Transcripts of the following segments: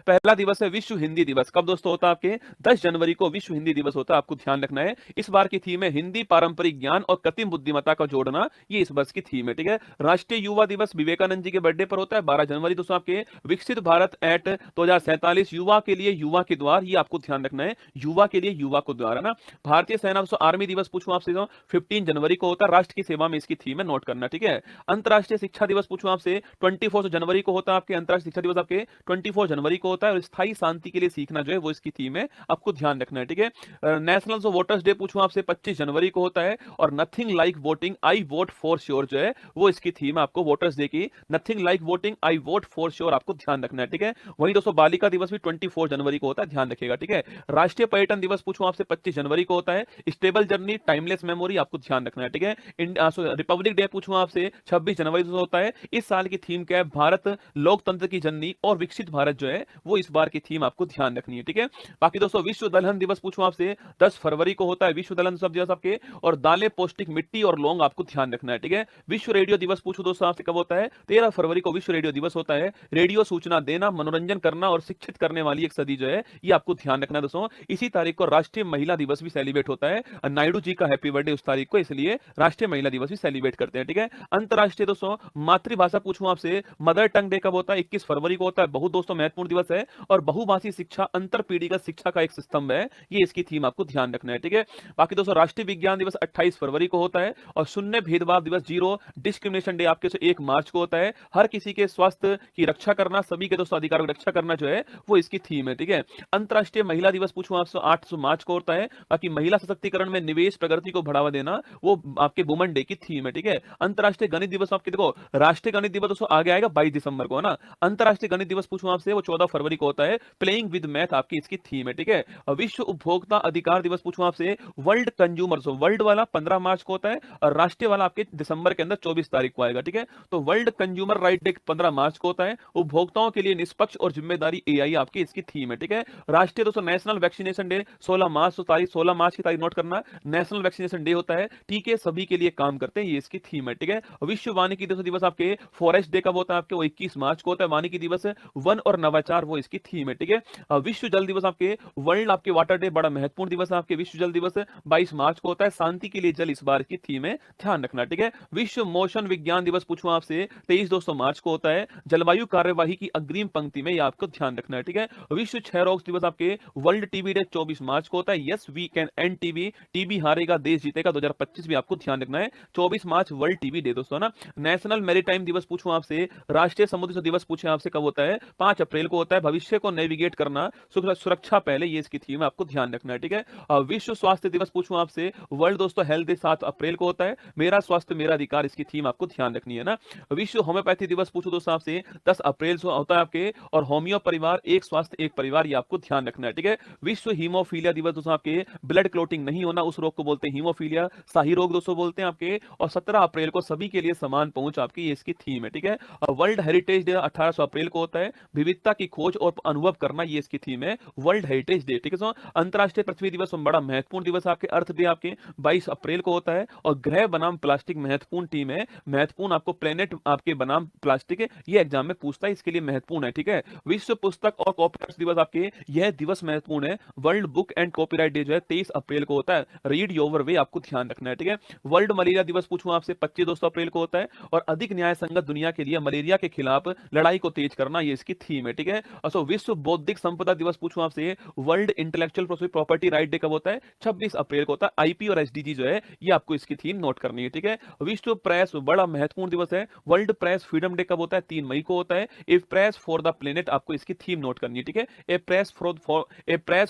पहला दिवस है विश्व हिंदी दिवस। कब दोस्तों होता है आपके 10 जनवरी को विश्व हिंदी दिवस होता है, आपको ध्यान रखना है। इस बार की थीम है हिंदी पारंपरिक ज्ञान और कृत्रिम बुद्धिमत्ता का जोड़ना, ये इस वर्ष की थीम है, ठीक है। राष्ट्रीय युवा दिवस विवेकानंद जी के बर्थडे पर होता है 12 जनवरी दोस्तों आपके। विकसित भारत एट 2047 युवा के लिए युवा के द्वार, ये आपको ध्यान रखना है, युवा के लिए युवा को द्वार है ना। भारतीय सेना दोस्तों आर्मी दिवस पूछूं आपसे तो 15 जनवरी को होता है, राष्ट्र की सेवा में इसकी थीम है, नोट करना, ठीक है। अंतरराष्ट्रीय शिक्षा दिवस पूछूं आपसे 24 जनवरी को होता है आपके, अंतरराष्ट्रीय शिक्षा दिवस आपके 24 जनवरी को होता है, और स्थायी शांति के लिए सीखना जो है वो इसकी थीम है, आपको ध्यान रखना है, ठीक है। नेशनल वोटर्स डे पूछूं आपसे 25 जनवरी को होता है, और nothing like voting I vote for sure जो है वो इसकी थीम है, आपको वोटर्स डे की, nothing like voting I vote for sure आपको ध्यान रखना है, ठीक है। वहीं दोस्तों बालिका दिवस भी 24 जनवरी को होता है, ध्यान रखिएगा, ठीक है। राष्ट्रीय पर्यटन दिवस पूछूं आपसे 25 जनवरी को होता है, स्टेबल जर्नी टाइमलेस मेमोरी आपको ध्यान रखना है, ठीक है। रिपब्लिक डे पूछूं आपसे 26 जनवरी को होता है, इस साल की थीम क्या है, भारत लोकतंत्र की जननी और विकसित भारत जो है वो इस बार की थीम आपको ध्यान रखनी है, ठीक है। बाकी दोस्तों विश्व दलहन दिवस पूछूं आपसे 10 फरवरी को होता है विश्व दलहन दिवस आपके, और दालें पौष्टिक मिट्टी और लौंग आपको ध्यान रखना है, ठीक है। विश्व रेडियो दिवस पूछूं दोस्तों आपसे कब होता है, 13 फरवरी को विश्व रेडियो दिवस होता है। रेडियो सूचना देना, मनोरंजन करना और शिक्षित करने वाली एक सदी जो है ये आपको ध्यान रखना है दोस्तों। इसी तारीख को राष्ट्रीय महिला दिवस भी सेलिब्रेट होता है, नायडू जी का हैप्पी बर्थडे उस तारीख को, इसलिए राष्ट्रीय महिला दिवस भी सेलिब्रेट करते हैं, ठीक है। अंतरराष्ट्रीय दोस्तों मातृभाषा पूछूं आपसे मदर टंग डे कब होता है, 21 फरवरी को होता है, बहुत दोस्तों महत्वपूर्ण दिवस है, और बहुभाषी शिक्षा अंतर पीढ़ीगत शिक्षा का एक स्तंभ है, ये इसकी थीम आपको ध्यान रखना है, ठीक है। बाकी दोस्तों राष्ट्रीय विज्ञान दिवस 28 फरवरी को होता है, और शून्य भेदभाव दिवस जीरो डिस्क्रिमिनेशन डे आपके 1 मार्च को होता है। हर किसी के स्वास्थ्य की रक्षा करना, सभी के दोस्तों अधिकारों की रक्षा करना जो है वो इसकी थीम है, ठीक है। अंतरराष्ट्रीय महिला दिवस पूछूं आपसे 8 मार्च को होता है। बाकी महिला सशक्तिकरण में निवेश प्रगति को बढ़ावा देना वो आपके वुमेन डे की थीम है, ठीक है। अंतरराष्ट्रीय गणित दिवस आपके देखो, राष्ट्रीय गणित दिवस दोस्तों आगे आएगा 22 दिसंबर को है ना। अंतरराष्ट्रीय गणित दिवस पूछूं आपसे वो 14 फरवरी को होता है, प्लेइंग विद मैथ आपकी इसकी थीम है, ठीक है। विश्व उपभोक्ता अधिकार दिवस पूछूं आपसे वर्ल्ड कंज्यूमर्स, वर्ल्ड वाला 15 मार्च को होता है, और राष्ट्रीय वाला आपके दिसंबर के अंदर 24 तारीख को आएगा, ठीक है। तो वर्ल्ड कंज्यूमर राइट डे 15 मार्च को होता है, उपभोक्ताओं के लिए निष्पक्ष और जिम्मेदारी एआई आपकी इसकी थीम है, ठीक है। राष्ट्रीय दोस्तों नेशनल वैक्सीनेशन डे 16 मार्च, तो तारीख 16 मार्च की तारीख नोट करना, नेशनल वैक्सीनेशन डे होता है, टीके सभी के लिए काम करते हैं, ये इसकी थीम है, ठीक है। विश्व वानिकी दिवस आपके फॉरेस्ट डे कब होता है आपके, वो 21 मार्च को होता है, वानिकी दिवस वन और नवाचार वो इसकी थीम है, ठीक है। विश्व जल दिवस आपके वर्ल्ड आपके वाटर डे बड़ा महत्वपूर्ण दिवस है आपके, विश्व जल दिवस 22 मार्च को होता है, शांति के लिए जल इस बार की थीम है, ध्यान रखना, ठीक है। विश्व मौसम विज्ञान दिवस पूछूं आपसे 23 दोस्तों मार्च को होता है, जलवायु कार्यवाही की अग्रिम पंक्ति में, ये आपको ध्यान रखना है, ठीक है। विश्व क्षय रोग दिवस आपके वर्ल्ड टीबी डे 24 मार्च को होता है, yes we can end TB, TB हारेगा देश जीतेगा 2025 भी आपको ध्यान रखना है, 24 मार्च वर्ल्ड टीबी डे दोस्तों ना। नेशनल मैरीटाइम दिवस पूछूं आपसे, राष्ट्रीय समुद्र दिवस पूछे आपसे कब होता है, 5 अप्रैल को होता है, भविष्य को नेविगेट करना, सुरक्षा पहले, ये इसकी थीम है, आपको ध्यान रखना है, ठीक है। विश्व स्वास्थ्य दिवस पूछूं आपसे वर्ल्ड दोस्तों हेल्थ डे 7 अप्रैल को होता है, मेरा स्वास्थ्य मेरा अधिकार इसकी थीम आपको ध्यान रखनी है ना। विश्व होम्योपैथी दिवस पूछो दोस्तों आपसे 10 अप्रैल से होता है आपके, और होम्यो परिवार एक स्वास्थ्य एक परिवार, ये आपको ध्यान रखना है, ठीक है। विश्व हीमोफीलिया दिवस दोस्तों आपके, ब्लड क्लोटिंग नहीं होना उस रोग को बोलते हैं हीमोफीलिया, शाही रोग दोस्तों बोलते हैं आपके, और 17 अप्रैल को सभी के लिए समान पहुंच आपकी, ये इसकी थीम है, ठीक है। वर्ल्ड हेरिटेज डे 18 अप्रैल को होता है, विविधता की खोज और अनुभव करना, ये इसकी थीम है, वर्ल्ड हेरिटेज डे, ठीक है। अंतरराष्ट्रीय पृथ्वी दिवस बड़ा महत्वपूर्ण दिवस आपके, अर्थ डे आपके 22 अप्रैल को होता है, और ग्रह बनाम प्लास्टिक महत्वपूर्ण टीम है, महत्वपूर्ण आपको प्लेनेट आपके बनाम प्लास्टिक है, ये एग्जाम में पूछता है, इसके लिए महत्वपूर्ण है, ठीक है। विश्व पुस्तक और कॉपीराइट दिवस आपके, यह दिवस महत्वपूर्ण है, world book and copyright day जो है 23 अप्रैल को होता है, रीड योर वे आपको ध्यान रखना है, ठीक है। वर्ल्ड मलेरिया दिवस पूछूं आपसे 25 दोस्तों अप्रैल को होता है, और अधिक न्याय संगत दुनिया के लिए मलेरिया के खिलाफ लड़ाई को तेज करना, ये इसकी थीम है, ठीक है। और विश्व बौद्धिक संपदा दिवस पूछूं आपसे world intellectual property right day कब होता है, 26 अप्रैल को होता है, आईपी और एसडीजी जो है ये आपको इसकी थीम नोट करनी है, ठीक है। विश्व प्रेस बड़ा महत्वपूर्ण दिवस है, वर्ल्ड प्रेस फ्रीडम डे कब होता है, 3 मई को होता है, ए प्रेस फॉर द प्लेनेट आपको इसकी थीम नोट करनी है, ठीक है। ए प्रेस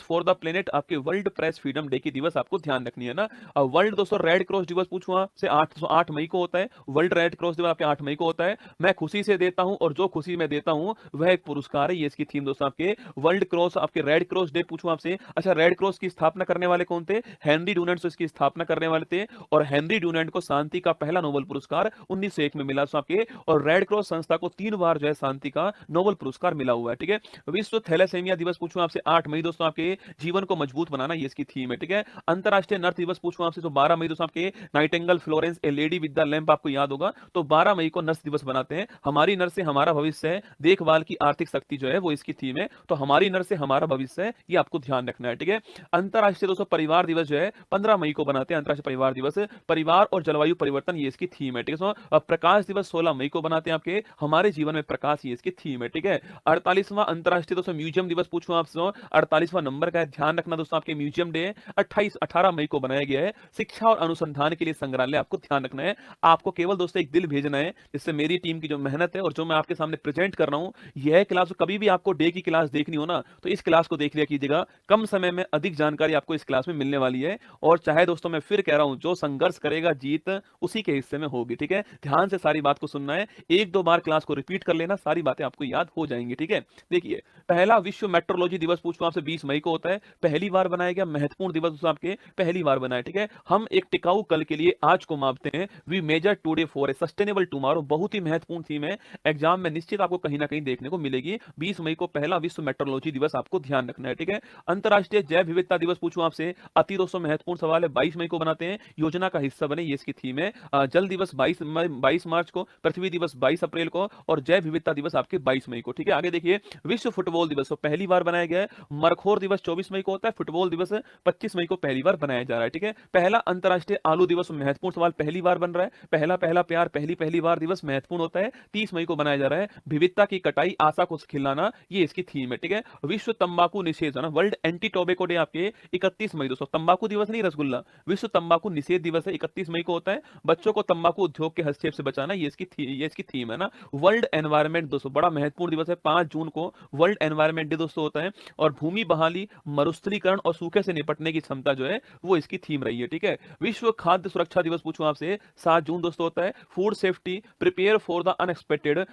फॉर द प्लेनेट आपके वर्ल्ड प्रेस फ्रीडम डे की दिवस आपको ध्यान रखनी है ना। वर्ल्ड दोस्तों रेड क्रॉस दिवस पूछूं आपसे 8 मई को होता है, वर्ल्ड रेड क्रॉस दिवस आपके 8 मई को होता है, मैं खुशी से देता हूं और जो खुशी मैं देता हूं वह एक पुरस्कार है, ये इसकी थीम दोस्तों आपके वर्ल्ड क्रॉस आपके रेड क्रॉस डे पूछूं आपसे। अच्छा, रेड क्रॉस की स्थापना करने वाले कौन थे, हेनरी डुनेंट इसकी स्थापना करने वाले थे, और हेनरी डुनेंट को शांति का पहला नोबेल पुरस्कार 1901 में मिला आपके, और रेड क्रॉस संस्था को 3 बार जो है शांति का नोबेल पुरस्कार मिला हुआ है, ठीक है। विश्व थैलेसेमिया दिवस पूछूं आपसे 8 मई दोस्तों आपके, जीवन को मजबूत बनाना, ये इसकी थीम है, ठीक है। अंतरराष्ट्रीय नर्स दिवस पूछूं आपसे तो 12 मई दोस्तों आपके, Nightingale Florence A lady with the lamp आपको याद होगा, तो 12 मई को नर्स दिवस बनाते हैं, हमारी नर्स से हमारा भविष्य है, देखभाल की आर्थिक शक्ति जो है वो इसकी थीम है। तो हमारी नर से हमारा भविष्य है, ये आपको ध्यान रखना है, ठीक है। अंतरराष्ट्रीय दोस्तों परिवार दिवस जो है 15 मई को बनाते हैं, अंतरराष्ट्रीय परिवार दिवस, परिवार और जलवायु परिवर्तन ये इसकी थीम है, ठीक है। प्रकाश दिवस 16 मई को बनाते हैं आपके, हमारे जीवन में प्रकाश ये इसकी थीम है, ठीक है। 48वां अंतरराष्ट्रीय दोस्तों म्यूजियम दिवस पूछूं आपसे, 48वां नंबर का है, ध्यान रखना दोस्तों आपके म्यूजियम डे 18 मई को बनाया गया है। शिक्षा और अनुसंधान के लिए संग्रहालय आपको ध्यान रखना है। आपको केवल दोस्तों एक दिल भेजना है, जिससे मेरी टीम की जो मेहनत है और जो मैं आपके सामने प्रेजेंट कर रहा हूं, यह क्लास कभी भी आपको डे की क्लास देखनी हो ना, तो इस क्लास को देख लिया कीजिएगा। कम समय में अधिक जानकारी आपको इस क्लास में मिलने वाली है। और चाहे दोस्तों मैं फिर कह रहा हूं, जो संघर्ष करेगा जीत उसी के हिस्से में होगी, ठीक है। ध्यान से सारी बात को सुनना है, एक दो बार क्लास को रिपीट कर लेना, सारी बातें आपको याद हो जाएंगी, ठीक है। देखिए, पहला विश्व मेट्रोलॉजी दिवस पूछूं आपसे 20 मई को होता है, पहली बार बनाया गया महत्वपूर्ण दिवस आपके, पहली बार बनाया, ठीक है। हम एक टिकाऊ कल के लिए आज को मापते हैं, we measure today for a sustainable tomorrow, बहुत ही महत्वपूर्ण थीम है, एग्जाम में निश्चित आपको कहीं ना कहीं देखने को मिलेगी। 20 मई को पहला विश्व मेट्रोलॉजी दिवस आपको ध्यान रखना है, ठीक है। अंतरराष्ट्रीय जैव विविधता दिवस पूछूं आपसे, अति दोस्तों महत्वपूर्ण सवाल है, 22 मई को बनाते हैं, योजना का हिस्सा बने, ये इसकी थीम है। जल दिवस 22 मार्च को, पृथ्वी दिवस 22 अप्रैल को, और जैव विविधता दिवस आपके 22 मई को, ठीक है। आगे देखिए, विश्व फुटबॉल दिवस तो पहली बार बनाया गया है, मरखोर दिवस 24 मई को होता है, फुटबॉल दिवस 25 मई को पहली बार बनाया जा रहा है, ठीक है। पहला अंतरराष्ट्रीय आलू दिवस, महत्वपूर्ण सवाल, पहली बार बन रहा है, पहला पहला प्यार पहली पहली बार दिवस महत्वपूर्ण होता है, 30 मई को बनाया जा रहा है। विविधता की कटाई आशा को खिलाना, ये इसकी थीम है, ठीक है। विश्व तंबाकू निषेध ना, वर्ल्ड एंटी टोबैको डे आपके 31 मई दोस्तों, तंबाकू दिवस नहीं रसगुल्ला, विश्व तंबाकू निषेध दिवस है, 31 मई को होता है। बच्चों को तंबाकू उद्योग के हस्तक्षेप से बचाना, ये इसकी थीम है ना। वर्ल्ड एनवायरमेंट दोस्तों बड़ा महत्वपूर्ण दिवस है, 5 जून को वर्ल्ड एनवायरमेंट डे दोस्तों होता है। और भूमि बहाली, मरुस्थलीकरण और सूखे से निपटने की क्षमता जो है वो इसकी थीम रही है, ठीक है। विश्व खाद्य सुरक्षा दिवस पूछूं आपसे, 7 जून दोस्तों होता है। Food safety, prepare for the unexpected,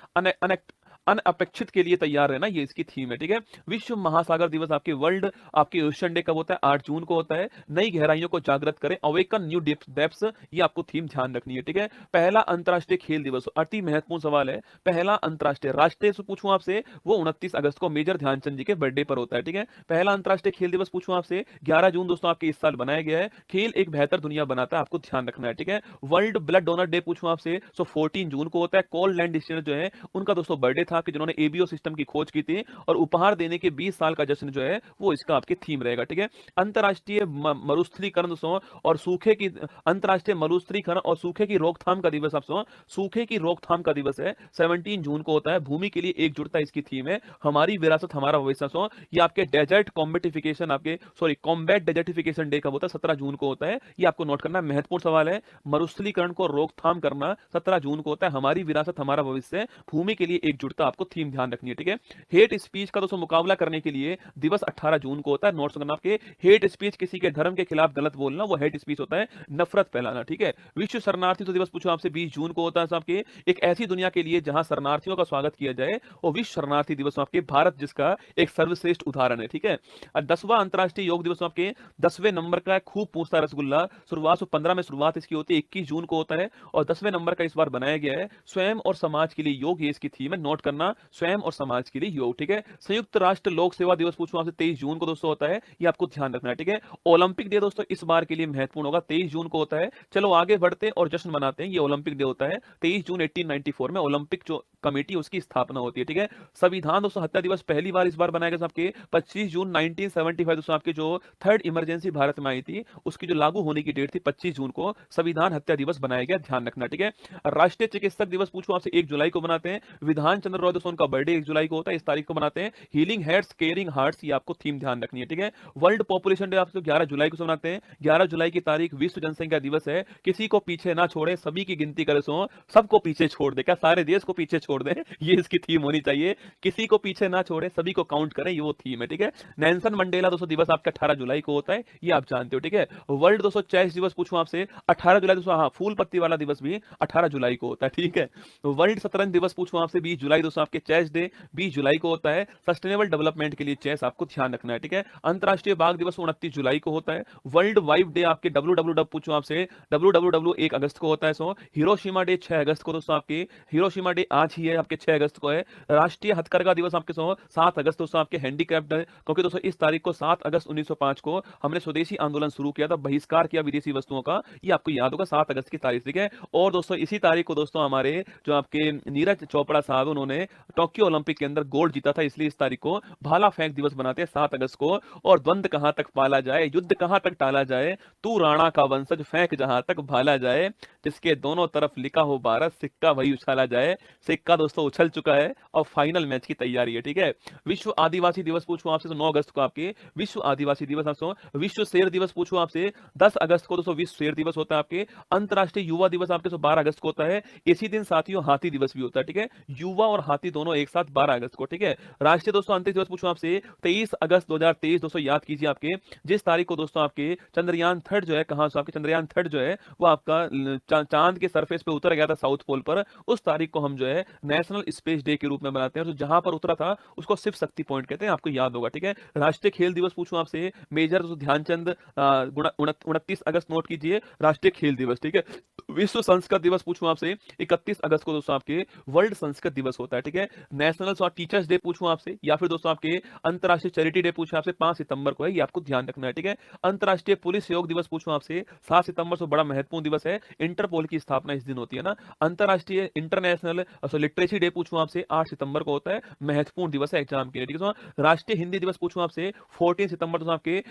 अनअपेक्षित के लिए तैयार रहना, ये इसकी थीम है, ठीक है। विश्व महासागर दिवस आपके, वर्ल्ड आपके ओशन डे कब होता है, 8 जून को होता है। नई गहराइयों को जागृत करें, अवेकन न्यू डेप्थ्स, ये आपको थीम ध्यान रखनी है, ठीक है। पहला अंतरराष्ट्रीय खेल दिवस, अति महत्वपूर्ण सवाल है, पहला अंतरराष्ट्रीय राष्ट्रीय से पूछूं आपसे, वो 29 अगस्त को मेजर ध्यानचंद जी के बर्थडे पर होता है, ठीक है। पहला अंतरराष्ट्रीय खेल दिवस पूछूं आपसे, 11 जून दोस्तों आपके इस साल बनाया गया है। खेल एक बेहतर दुनिया बनाता है, आपको ध्यान रखना है, ठीक है। वर्ल्ड ब्लड डोनर डे पूछूं आपसे, 14 जून को होता है। कॉल लैंड डिस्टिलर जो है उनका दोस्तों बर्थडे था, कि जिन्होंने एबीओ सिस्टम की खोज की थी, और उपहार देने के 20 साल का जश्न जो है वो इसका आपके थीम रहेगा, ठीक है। अंतरराष्ट्रीय मरुस्थलीकरण दोस्तों और सूखे की, अंतरराष्ट्रीय मरुस्थलीकरण और सूखे की रोकथाम का दिवस, आप सूखे की रोकथाम का दिवस है, 17 जून को होता है। भूमि के लिए एकजुटता इसकी थीम है, हमारी विरासत हमारा भविष्य। ये आपके डेजर्ट कॉम्बेटिफिकेशन, आपके सॉरी कॉम्बैट डेजर्टिफिकेशन डे कब होता है, 17 जून को होता है, ये आपको नोट करना, महत्वपूर्ण सवाल है। मरुस्थलीकरण को रोकथाम करना 17 जून को होता है, हमारी विरासत हमारा भविष्य, भूमि के लिए एकजुटता, आपको थीम ध्यान रखनी है, ठीक है। हेट स्पीच का दोस्तों मुकाबला करने के लिए दिवस 18 जून को होता है, नोट्स करना आपके। हेट स्पीच किसी के धर्म के खिलाफ गलत बोलना, वो हेट स्पीच होता है, नफरत फैलाना, ठीक है। विश्व शरणार्थी दिवस पूछो आपसे, 20 जून को होता है आपके, एक ऐसी दुनिया के लिए जहां शरणार्थियों का स्वागत किया जाए, और विश्व शरणार्थी दिवस आपके, भारत जिसका एक सर्वश्रेष्ठ उदाहरण है, ठीक है। 10वां अंतरराष्ट्रीय योग दिवस आपके 10वें नंबर का है, खूब पूछता है रसगुल्ला, शुरुआत 15 में शुरुआत इसकी होती है, 21 जून को होता है, और 10वें नंबर का इस बार बनाया गया है। स्वयं और समाज के लिए योग, ये इसकी थीम है, नोट करना, स्वयं और समाज के लिए योग, ठीक है। संयुक्त राष्ट्र लोक सेवा दिवस पूछूं आपसे, 23 जून को दोस्तों होता है, ये आपको ध्यान रखना है, ठीक है। ओलंपिक डे दोस्तों इस बार के लिए महत्वपूर्ण होगा, 23 जून को होता है। चलो आगे बढ़ते हैं और जश्न मनाते हैं, ये ओलंपिक डे होता है 23 जून 1894 में, ओलंपिक जो कमेटी उसकी स्थापना होती है, ठीक है। संविधान दोस्तों हत्या दिवस पहली बार इस बार बनाया गया आपके 25 जून 1975 दोस्तों, आपके जो थर्ड इमरजेंसी भारत में आई थी उसकी जो लागू होने की डेट थी 25 जून को, संविधान हत्या दिवस बनाया गया, ध्यान रखना, ठीक है। राष्ट्रीय चिकित्सक दिवस पूछूं आपसे, 1 जुलाई को बनाते हैं। विधान चंद्र रॉय दोस्तों उनका बर्थडे 1 जुलाई को होता है, इस तारीख को बनाते हैं। हीलिंग हेड्स केयरिंग हार्ट्स, ये आपको थीम ध्यान रखनी है, ठीक है। वर्ल्ड पॉपुलेशन डे आपसे 11 जुलाई को मनाते हैं, 11 जुलाई की तारीख विश्व जनसंख्या दिवस है, किसी को पीछे ना छोड़े, सभी की गिनती करे, सो सबको पीछे छोड़ दे, क्या सारे देश को पीछे छोड़ दे, ये इसकी थीम होनी चाहिए, किसी को पीछे ना छोड़े, सभी को काउंट करें, ये वो थीम है, ठीक है। नेल्सन मंडेला दोस्तों दिवस आपका 18 जुलाई को होता है, ये आप जानते हो, ठीक है। वर्ल्ड दोस्तों चेस दिवस पूछूं आपसे, 18 जुलाई दोस्तों, हाँ फूल पत्ती वाला दिवस भी 18 जुलाई को होता है, ठीक है। वर्ल्ड शतरंज दिवस पूछूं आपसे, 20 जुलाई दोस्तों आपके चेस डे 20 जुलाई को होता है, सस्टेनेबल डेवलपमेंट के लिए चेस आपको ध्यान रखना है, ठीक है। अंतरराष्ट्रीय बाघ दिवस 29 जुलाई को होता है। वर्ल्ड वाइफ डे आपके WWW पूछूं आपसे, WWW 1 अगस्त को होता है, सो हिरोशिमा डे 6 अगस्त को दोस्तों आपके, हिरोशिमा डे आज ही ही है आपके 6 अगस्त को है। राष्ट्रीय हथकरघा दिवस आपके 7 अगस्त दोस्तों आपके हैंडीक्राफ्ट है, क्योंकि दोस्तों इस तारीख को 7 अगस्त 1905 को हमने स्वदेशी आंदोलन शुरू किया था, बहिष्कार किया विदेशी वस्तुओं का, ये आपको याद होगा 7 अगस्त की तारीख, ठीक है। और दोस्तों इसी तारीख को दोस्तों हमारे जो आपके नीरज चोपड़ा साहब उन्होंने टोक्यो ओलंपिक के अंदर गोल्ड जीता था, इसलिए इस तारीख को भाला फेंक दिवस बनाते हैं 7 अगस्त को। और द्वंद कहां तक पाला जाए, युद्ध कहां तक टाला जाए, तू राणा का वंशज फेंक जहां तक भाला जाए, जिसके दोनों तरफ लिखा हो भारत, सिक्का वही उछाला जाए। सिक्का दोस्तों उछल चुका है और फाइनल मैच की तैयारी है, ठीक है। विश्व आदिवासी दिवस पूछूं आपसे तो 9 अगस्त को आपके विश्व आदिवासी दिवस, आपसे विश्व शेर दिवस पूछूं आपसे 10 अगस्त को दोस्तों विश्व शेर दिवस होता है आपके। अंतरराष्ट्रीय युवा दिवस आपके 12 अगस्त को होता है। इसी दिन साथियों हाथी दिवस भी होता है, ठीक है। युवा और हाथी दोनों एक साथ 12 अगस्त को, ठीक है। राष्ट्रीय दोस्तों अंतरिक्ष दिवस पूछूं आपसे 23 अगस्त 2023 दोस्तों याद कीजिए आपके, जिस तारीख को दोस्तों आपके चंद्रयान 3 जो है, कहां से आपके चंद्रयान 3 जो है वो आपका चांद के सरफेस पे उतर गया था साउथ पोल पर, उस तारीख को हम जो है नेशनल स्पेस डे के रूप में मनाते हैं। तो जहां पर उतरा था उसको शिव शक्ति पॉइंट कहते हैं, आपको याद होगा, ठीक है। राष्ट्रीय खेल दिवस पूछूं आपसे मेजर ध्यानचंद 29 अगस्त नोट कीजिए राष्ट्रीय खेल दिवस, ठीक है। विश्व संस्कृत दिवस पूछूं आपसे 31 अगस्त को दोस्तों आपके वर्ल्ड संस्कृत दिवस होता है, ठीक है। नेशनल टीचर्स डे पूछूं आपसे, या फिर दोस्तों आपके अंतरराष्ट्रीय चैरिटी डे पूछूं आपसे 5 सितंबर को है, ये आपको ध्यान रखना है, ठीक है। अंतरराष्ट्रीय पुलिस सहयोग दिवस पूछूं आपसे 7 सितंबर से, बड़ा महत्वपूर्ण दिवस है, इंटरपोल की स्थापना इस दिन होती है ना। अंतरराष्ट्रीय इंटरनेशनल लिटरेसी डे पूछूं आपसे 8 सितंबर को होता है, महत्वपूर्ण दिवस है एग्जाम के लिए, ठीक है। राष्ट्रीय हिंदी दिवस पूछूं आपसे 14 सितंबर तो आपके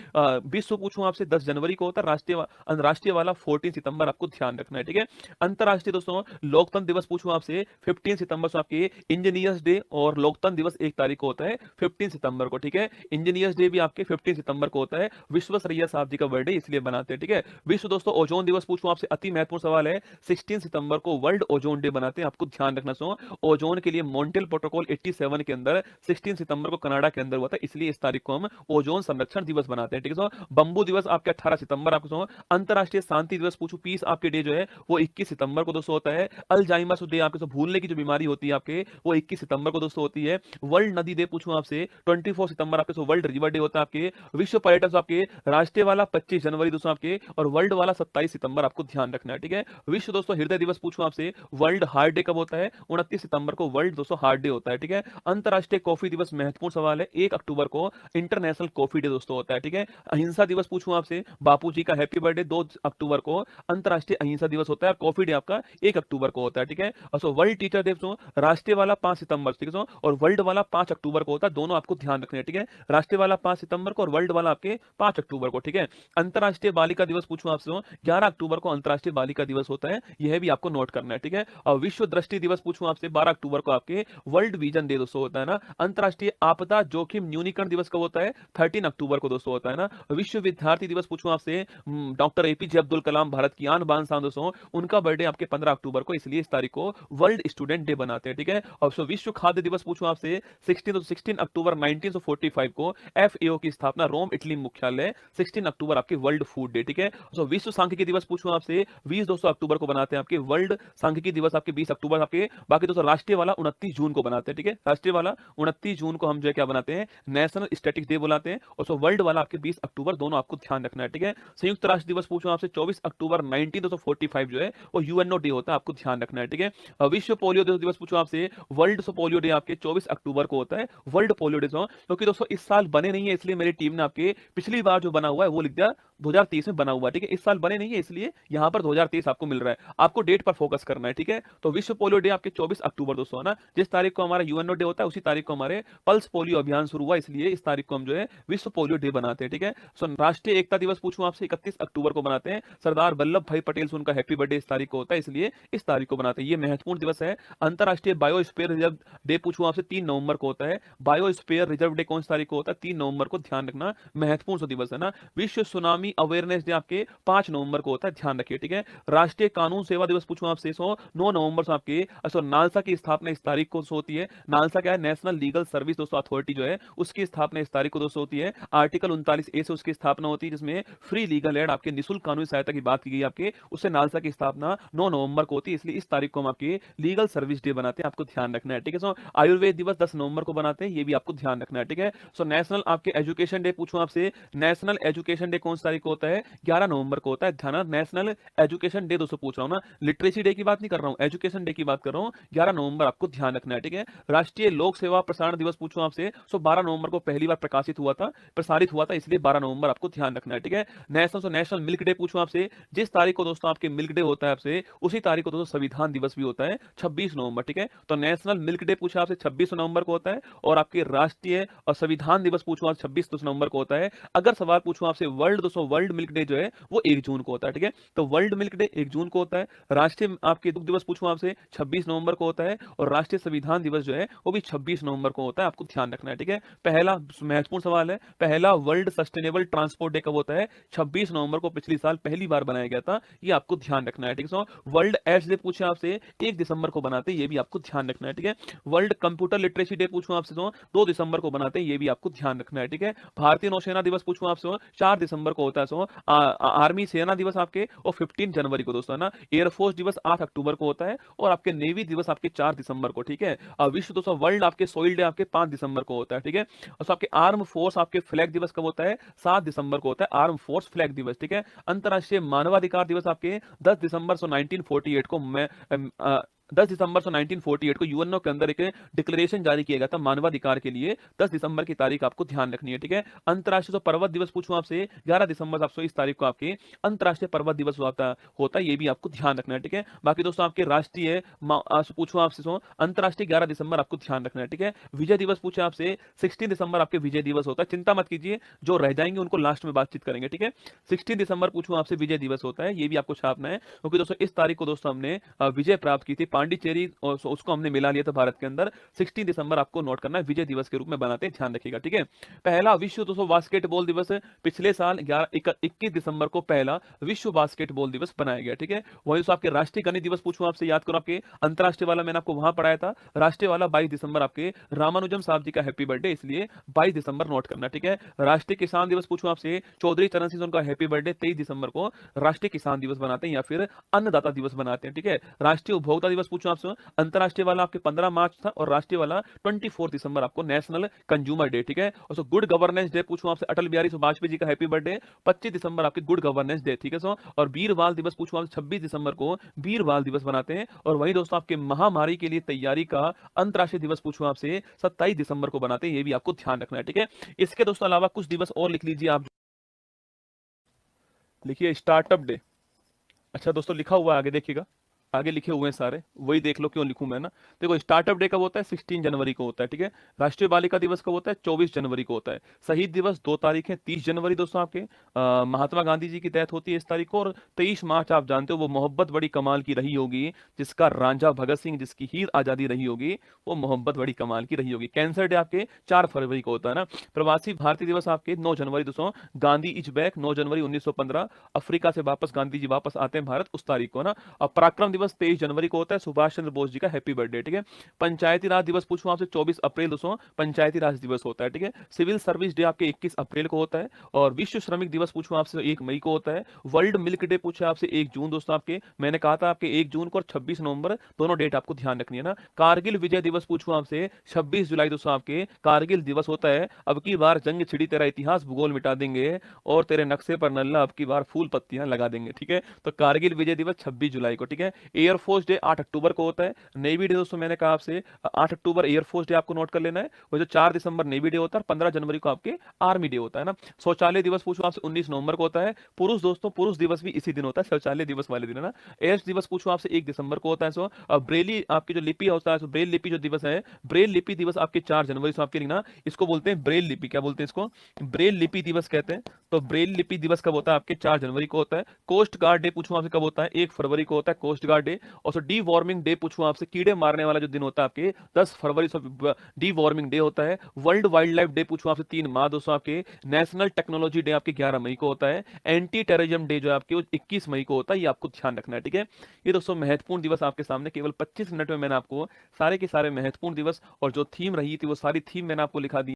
विश्व पूछूं आपसे 10 जनवरी को होता है, राष्ट्रीय वाला 14 सितंबर आपको ध्यान रखना है, ठीक है। अंतरराष्ट्रीय दोस्तों लोकतंत्र दिवस पूछूं आपसे 15 सितंबर से आपके इंजीनियर्स डे, और लोकतंत्र दिवस 1 तारीख को होता है 15 सितंबर को, ठीक है। इंजीनियर्स डे भी आपके 15 सितंबर को होता है, विश्वेश्वरैया साहब जी का बर्थडे इसलिए बनाते हैं, ठीक है। विश्व दोस्तों ओजोन दिवस पूछूं आपसे, अति महत्वपूर्ण सवाल है, 16 सितंबर को वर्ल्ड ओजोन डे बनाते हैं, आपको ध्यान रखना। ओजोन के लिए मॉन्ट्रियल प्रोटोकॉल 87 के अंदर 16 सितंबर को कनाडा के अंदर हुआ था, इसलिए इस तारीख को हम ओजोन संरक्षण दिवस बनाते हैं, ठीक है। बंबू दिवस आपके 18 सितंबर आपको। अंतरराष्ट्रीय शांति दिवस पूछूं पीस आपके डे जो है वो 21 सितंबर को दोस्तों होता है। अल्जाइमर्स डे आपके भूलने की जो बीमारी होती है आपके, वो 21 सितंबर को दोस्तों होती है। वर्ल्ड नदी डे पूछूं आपसे 24 सितंबर आपके वर्ल्ड रिवर डे होता है आपके। विश्व पर्यटन आपके राष्ट्रीय वाला 25 जनवरी दोस्तों आपके, और वर्ल्ड वाला 27 सितंबर आपको ध्यान रखना है, ठीक है। विश्व दोस्तों हृदय दिवस पूछूं आपसे वर्ल्ड हार्ट डे कब होता है, 29 सितंबर को वर्ल्ड दोस्तों हार्ट डे होता है, ठीक है। अंतरराष्ट्रीय कॉफी दिवस महत्वपूर्ण सवाल है, 1 अक्टूबर को इंटरनेशनल कॉफी डे दोस्तों होता है, ठीक है। अहिंसा दिवस पूछूं आपसे बापू जी का हैप्पी बर्थडे 2 अक्टूबर को अंतरराष्ट्रीय अहिंसा दिवस होता है, कॉफी डे आपका 1 अक्टूबर को होता है, ठीक है। और वर्ल्ड टीचर डे राष्ट्रीय वाला 5 सितंबर, ठीक है, और वर्ल्ड वाला 5 अक्टूबर को होता है, दोनों आपको ध्यान रखने हैं, ठीक है। राष्ट्रीय वाला 5 सितंबर को और वर्ल्ड वाला आपके 5 अक्टूबर को, ठीक है। अंतरराष्ट्रीय बालिका दिवस पूछूं आपसे 11 अक्टूबर को अंतरराष्ट्रीय बालिका दिवस होता है, यह भी आपको नोट करना है, ठीक है। और विश्व दृष्टि दिवस पूछूं आपसे 12 अक्टूबर को आपके वर्ल्ड विजन डे दोस्तों होता है ना। अंतरराष्ट्रीय आपदा जोखिम न्यूनीकरण दिवस कब होता है, 13 अक्टूबर को दोस्तों होता है ना। विश्व विद्यार्थी दिवस पूछूं आपसे डॉक्टर एपीजे अब्दुल कलाम भारत की आन बान शान दोस्तों, उनका बर्थडे आपके 15 अक्टूबर को, इसलिए इस तारीख को वर्ल्ड स्टूडेंट डे बनाते हैं, ठीक है। और विश्व खाद्य दिवस पूछूं आपसे 16 अक्टूबर 1945 को एफएओ की स्थापना रोम इटली मुख्यालय, 16 अक्टूबर आपके वर्ल्ड फूड डे, ठीक है। विश्व सांख्यिकी दिवस पूछूं आपसे 20 दोस्तों अक्टूबर को बनाते हैं आपके, वर्ल्ड सांख्यिकी दिवस आपके 20 अक्टूबर आपके। बाकी दोस्तों राष्ट्रीय वाला 29 जून को बनाते हैं, ठीक है। राष्ट्रीय वाला 29 जून को हम जो है क्या बनाते हैं, नेशनल स्टैटिक्स डे बुलाते हैं, और वर्ल्ड वाला आपके 20 अक्टूबर, दोनों आपको ध्यान रखना है, ठीक है। संयुक्त राष्ट्र दिवस पूछूं आपसे 24 अक्टूबर 1945 जो है वो यूएनओ डे होता है, आपको ध्यान रखना है, ठीक है। विश्व पोलियो दिवस पूछूं आपसे वर्ल्ड पोलियो डे आपके 24 अक्टूबर को होता है, वर्ल्ड पोलियो डे, क्योंकि दोस्तों इस साल बने नहीं है, इसलिए मेरी टीम ने आपके पिछली बार जो बना हुआ है वो लिख दिया 2023 में बना हुआ, ठीक है। इस साल बने नहीं है, इसलिए यहां पर 2023 आपको मिल रहा है, आपको डेट पर फोकस करना है, ठीक है। तो विश्व पोलियो डे आपके 24 अक्टूबर दोस्तों है ना, जिस तारीख को हमारा यूएनओ डे होता है उसी तारीख को हमारे पल्स पोलियो अभियान शुरू हुआ, इसलिए इस तारीख को हम जो है विश्व पोलियो डे बनाते हैं, ठीक है। राष्ट्रीय एकता दिवस पूछूं आपसे 31 अक्टूबर को बनाते हैं, सरदार वल्लभ भाई पटेल से उनका हैप्पी बर्थडे इस तारीख को होता है, इसलिए इस तारीख को बनाते हैं, ये महत्वपूर्ण दिवस है। अंतरराष्ट्रीय बायोस्फीयर रिजर्व डे पूछूं आपसे 3 नवंबर को होता है, बायोस्फीयर रिजर्व डे कौन सी तारीख को होता है, 3 नवंबर को, ध्यान रखना, महत्वपूर्ण दिवस है ना। विश्व सुनामी अवेयरनेस डे आपके 5 नवंबर को होता है, ध्यान रखिए, ठीक है। राष्ट्रीय कानून सेवा दिवस पूछूं आपसे 9 नवंबर से आपके, नालसा की स्थापना इस तारीख को होती है। नालसा क्या है, नेशनल लीगल सर्विस दोस्तों अथॉरिटी जो है उसकी स्थापना इस तारीख को दोस्तों होती है। आर्टिकल 39A से उसकी स्थापना होती है, जिसमें फ्री लीगल एड आपके निःशुल्क कानूनी सहायता की बात की गई आपके, उससे नालसा की स्थापना 9 नवंबर को होती है, इसलिए इस तारीख को हम आपके लीगल सर्विस डे बनाते हैं, आपको ध्यान रखना है, ठीक है। सो आयुर्वेद दिवस 10 नवंबर को बनाते हैं, ये भी आपको ध्यान रखना है, ठीक है। सो नेशनल आपके एजुकेशन डे पूछूं आपसे, नेशनल एजुकेशन डे कौन सी तारीख को होता है, 11 नवंबर को होता है, ध्यान। नेशनल एजुकेशन डे दोस्तों पूछ रहा हूं ना, लिटरेसी डे की बात नहीं कर रहा हूं, एजुकेशन डे की बात कर रहा हूं, 11 नवंबर आपको ध्यान रखना है, ठीक है। राष्ट्रीय लोक सेवा प्रसारण दिवस पूछूं आपसे, सो 12 नवंबर को पहली बार प्रसारित हुआ था, इसलिए 12 नवंबर आपको ध्यान रखना है, ठीक है। नेशनल मिल्क डे पूछूं आपसे, जिस तारीख को दोस्तों आपके मिल्क डे होता है आपसे, उसी तारीख को दोस्तों संविधान दिवस भी होता है, 26 नवंबर, ठीक है। तो नेशनल मिल्क डे पूछा आपसे 26 नवंबर को होता है, और आपके राष्ट्रीय और संविधान दिवस पूछूं आप 26 नवंबर को होता है। अगर सवाल पूछूं आपसे वर्ल्ड मिल्क डे जो है वो 1 जून को होता है, ठीक है। तो वर्ल्ड मिल्क डे 1 जून को होता है। राष्ट्रीय आपके दुग्ध दिवस पूछूं आपसे 26 नवंबर को होता है, और राष्ट्रीय संविधान दिवस जो है वो भी 26 नवंबर को होता है, आपको ध्यान रखना है, ठीक है। पहला महत्वपूर्ण सवाल है, पहला वर्ल्ड सस्टेनेबल ट्रांसपोर्ट डे कब होता है? 26 नवंबर को पिछली साल पहली बार बनाया गया था, ये आपको ध्यान रखना है, ठीक है। वर्ल्ड एड्स डे पूछे आपसे 1 दिसंबर को बनाते हैं, ये भी आपको ध्यान रखना है, ठीक है। वर्ल्ड कंप्यूटर लिटरेसी डे पूछूं आपसे तो 2 दिसंबर को बनाते हैं, ये भी आपको ध्यान रखना है, ठीक है। भारतीय नौसेना दिवस पूछूं आपसे 4 दिसंबर को होता है, आर्मी सेना दिवस आपके और 15 जनवरी को दोस्तों, है ना। एयरफोर्स दिवस 8 अक्टूबर को होता है, और आपके नेवी दिवस आपके 4 दिसंबर को, ठीक है। विश्व दोस्तों वर्ल्ड आपके सोइल डे आपके 5 दिसंबर को होता है, ठीक है। और आपके आर्म फोर्स आपके फ्लैग दिवस कब होता है? 7 दिसंबर को होता है, आर्म फोर्स फ्लैग दिवस, ठीक है। अंतरराष्ट्रीय मानवाधिकार दिवस आपके 10 दिसंबर 1948 को 10 दिसंबर 1948 को यूएनओ के अंदर एक डिक्लेरेशन जारी किया गया था मानवाधिकार के लिए। 10 दिसंबर की तारीख आपको ध्यान रखनी है, ठीक है। अंतरराष्ट्रीय पर्वत दिवस पूछूं आपसे 11 दिसंबर आपसे इस तारीख को आपके अंतरराष्ट्रीय पर्वत दिवस होता है, ये भी आपको ध्यान रखना है, ठीक है। बाकी दोस्तों आपके राष्ट्रीय पूछूं आपसे अंतरराष्ट्रीय 11 दिसंबर आपको ध्यान रखना है, ठीक है। विजय दिवस पूछे आपसे 16 दिसंबर आपके विजय दिवस होता है, चिंता मत कीजिए, जो रह जाएंगे उनको लास्ट में बातचीत करेंगे, ठीक है। 16 दिसंबर पूछूं आपसे विजय दिवस होता है, ये भी आपको छापना है, क्योंकि दोस्तों इस तारीख को दोस्तों हमने विजय प्राप्त की थी पांडिचेरी, और उसको हमने मिला लिया था भारत के अंदर। 16 दिसंबर आपको नोट करना है, विजय दिवस के रूप में बनाते हैं, ध्यान रखिएगा, ठीक है। पहला विश्व दोस्तों बास्केटबॉल दिवस पिछले साल 21 दिसंबर को पहला विश्व बास्केटबॉल दिवस बनाया गया, ठीक है। वही दोस्तों आपके राष्ट्रीय गणित दिवस पूछूं आपसे, याद करो आपके अंतरराष्ट्रीय वाला मैंने आपको वहां पढ़ाया था, राष्ट्रीय वाला 22 दिसंबर आपके रामानुजम साहब जी का हैप्पी बर्थडे, इसलिए 22 दिसंबर नोट करना, ठीक है। राष्ट्रीय किसान दिवस पूछूं आपसे चौधरी चरण सिंह उनका हैप्पी बर्थडे 23 दिसंबर को राष्ट्रीय किसान दिवस बनाते हैं, या फिर अन्नदाता दिवस बनाते हैं, ठीक है। राष्ट्रीय उपभोक्ता दिवस पूछूं आपसे, अंतरराष्ट्रीय वाला आपके 15 मार्च था, और राष्ट्रीय वाला 24 दिसंबर आपको नेशनल कंज्यूमर डे, ठीक है। और गुड गवर्नेंस डे पूछूं आपसे अटल बिहारी वाजपेयी जी का हैप्पी बर्थडे 25 दिसंबर आपके गुड गवर्नेंस डे, ठीक है। और वीर बाल दिवस पूछूं आपसे 26 दिसंबर को वीर बाल दिवस बनाते हैं। और वही दोस्तों आपके महामारी के लिए तैयारी का अंतरराष्ट्रीय दिवस पूछूं आपसे 27 दिसंबर को बनाते हैं, ये भी आपको ध्यान रखना है, ठीक है। इसके दोस्तों अलावा कुछ दिवस और लिख लीजिए आप, लिखिए स्टार्टअप डे। अच्छा दोस्तों लिखा हुआ है आगे, देखिएगा आगे लिखे हुए हैं सारे, वही देख लो क्यों लिखूं मैं ना। देखो स्टार्टअप डे कब होता है? 16 जनवरी को होता है, ठीक है। राष्ट्रीय बालिका दिवस कब होता है? 24 जनवरी को होता है। शहीद दिवस 2 तारीख है, 30 जनवरी दोस्तों आपके महात्मा गांधी जी की डेथ होती है इस तारीख को, और 23 मार्च आप जानते हो वो मोहब्बत बड़ी कमाल की रही होगी, जिसका रांझा भगत सिंह जिसकी हीर आजादी रही होगी, वो मोहब्बत बड़ी कमाल की रही होगी। कैंसर डे आपके 4 फरवरी को होता है ना। प्रवासी भारतीय दिवस आपके 9 जनवरी दोस्तों, Gandhi is back 9 January 1915, Africa से वापस गांधी जी वापस आते हैं भारत उस तारीख को ना। और पराक्रम दिवस 23 जनवरी को होता है, सुभाष चंद्र बोस जी का हैप्पी बर्थडे, ठीक है। पंचायती राज दिवस पूछूं आपसे 24 अप्रैल दोस्तों पंचायती राज दिवस होता है, ठीक है। सिविल सर्विस डे आपके 21 अप्रैल को होता है। और विश्व श्रमिक दिवस पूछूं आपसे 1 मई को होता है। वर्ल्ड मिल्क डे पूछे आपसे 1 जून दोस्तों आपके, मैंने कहा था आपके 1 जून को और 26 नवंबर दोनों डेट आपको ध्यान रखनी है ना। कारगिल विजय दिवस पूछूं आपसे 26 जुलाई दोस्तों आपके कारगिल दिवस होता है। अब की बार जंग छिड़ी तेरा इतिहास भूगोल मिटा देंगे, और तेरे नक्शे पर नल्ला अब की बार फूल पत्तियां लगा देंगे, ठीक है। तो कारगिल विजय दिवस 26 जुलाई को, ठीक है। एयरफोर्स डे 8 अक्टूबर को होता है। नेवी डे दोस्तों मैंने कहा आपसे 8 अक्टूबर एयरफोर्स डे आपको नोट कर लेना है। वो जो 4 दिसंबर नेवी डे होता है, 15 जनवरी को आपके आर्मी डे होता है ना। शौचालय दिवस पूछूं आपसे 19 नवंबर को होता है। पुरुष दोस्तों पुरुष दिवस भी इसी दिन होता है, शौचालय दिवस वाले दिन है ना। एड्स दिवस पूछूं आपसे 1 दिसंबर को होता है। सो ब्रेली आपकी जो लिपि होता है, ब्रेल लिपि जो दिवस है, ब्रेल लिपि दिवस आपके 4 जनवरी से आपके लिखना, इसको बोलते हैं ब्रेल लिपि, क्या बोलते हैं इसको? ब्रेल लिपि दिवस कहते हैं। तो ब्रेल लिपि दिवस कब होता है? आपके 4 जनवरी को होता है। कोस्ट गार्ड डे पूछूं आपसे कब होता है? 1 फरवरी को होता है कोस्ट गार्ड डे। और डी वार्मिंग डे पूछूं आपसे, कीड़े मारने वाला जो दिन होता है आपके 10 फरवरी से डी वार्मिंग डे होता है। वर्ल्ड वाइल्ड लाइफ डे पूछूं आपसे 3 मार्च दोस्तों आपके। नेशनल टेक्नोलॉजी डे आपके 11 मई को होता है। एंटी टेररिज्म डे जो आपके 21 मई को होता है, ये आपको ध्यान रखना है, ठीक है। ये दोस्तों महत्वपूर्ण दिवस आपके सामने, केवल 25 मिनट में मैंने आपको सारे के सारे महत्वपूर्ण दिवस और जो थीम रही थी वो सारी थीम मैंने आपको लिखा दी।